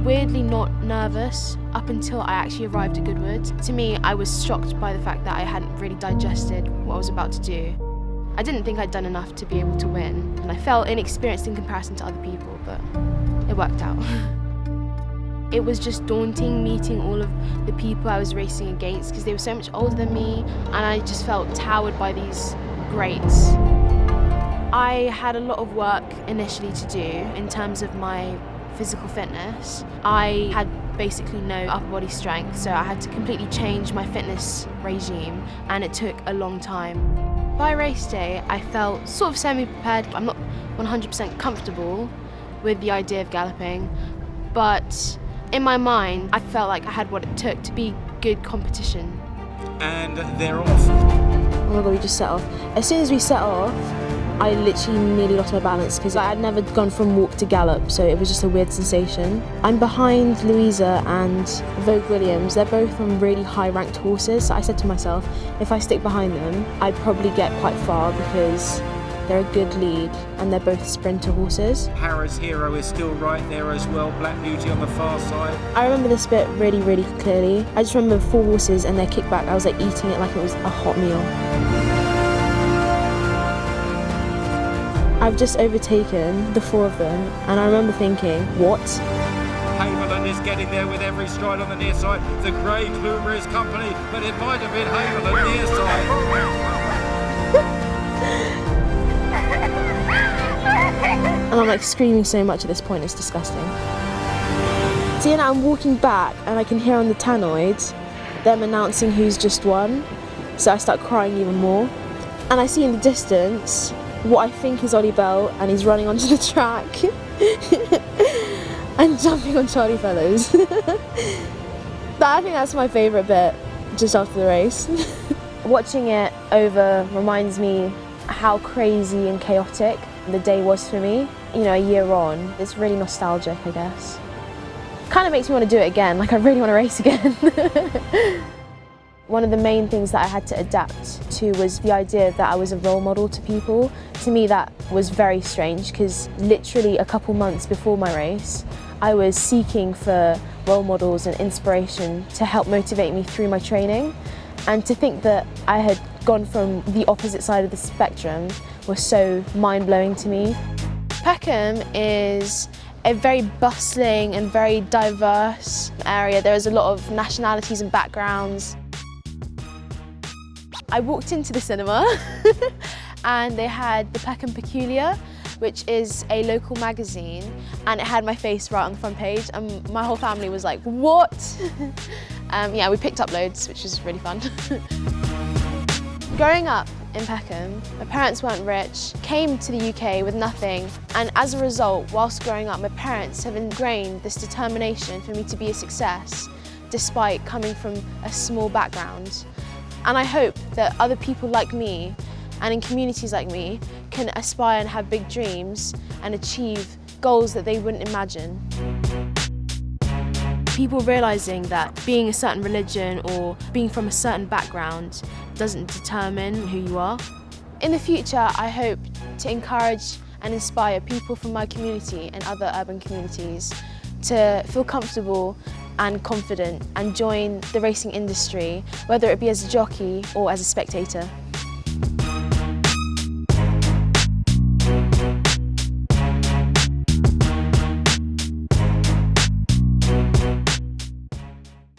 weirdly not nervous up until I actually arrived at Goodwood. To me, I was shocked by the fact that I hadn't really digested what I was about to do. I didn't think I'd done enough to be able to win, and I felt inexperienced in comparison to other people, but it worked out. It was just daunting meeting all of the people I was racing against because they were so much older than me, and I just felt towered by these greats. I had a lot of work initially to do in terms of my physical fitness. I had basically no upper body strength, so I had to completely change my fitness regime, and it took a long time. By race day, I felt sort of semi-prepared. I'm not 100% comfortable with the idea of galloping, but in my mind, I felt like I had what it took to be good competition. And they're off. Oh my God, we just set off. As soon as we set off, I literally nearly lost my balance because I had never gone from walk to gallop, so it was just a weird sensation. I'm behind Louisa and Vogue Williams. They're both on really high-ranked horses, so I said to myself, if I stick behind them, I'd probably get quite far because they're a good lead and they're both sprinter horses. Harrah's Hero is still right there as well, Black Beauty on the far side. I remember this bit really, really clearly. I just remember 4 horses and their kickback. I was like eating it like it was a hot meal. I've just overtaken the 4 of them, and I remember thinking, what? Haviland is getting there with every stride on the near side. The grey Kluber is company, but it might have been Haviland near side. And I'm like screaming so much at this point, it's disgusting. See, now I'm walking back, and I can hear on the tannoy them announcing who's just won. So I start crying even more. And I see in the distance what I think is Ollie Bell, and he's running onto the track and jumping on Charlie Fellows. I think that's my favourite bit, just after the race. Watching it over reminds me how crazy and chaotic the day was for me. You know, a year on, it's really nostalgic, I guess. Kind of makes me want to do it again, like I really want to race again. One of the main things that I had to adapt to was the idea that I was a role model to people. To me, that was very strange because literally a couple months before my race, I was seeking for role models and inspiration to help motivate me through my training. And to think that I had gone from the opposite side of the spectrum was so mind-blowing to me. Peckham is a very bustling and very diverse area. There's a lot of nationalities and backgrounds. I walked into the cinema and they had the Peckham Peculiar, which is a local magazine, and it had my face right on the front page, and my whole family was like, what? Yeah, we picked up loads, which was really fun. Growing up in Peckham, my parents weren't rich, came to the UK with nothing, and as a result, whilst growing up, my parents have ingrained this determination for me to be a success, despite coming from a small background. And I hope that other people like me and in communities like me can aspire and have big dreams and achieve goals that they wouldn't imagine. People realising that being a certain religion or being from a certain background doesn't determine who you are. In the future, I hope to encourage and inspire people from my community and other urban communities to feel comfortable and confident and join the racing industry, whether it be as a jockey or as a spectator.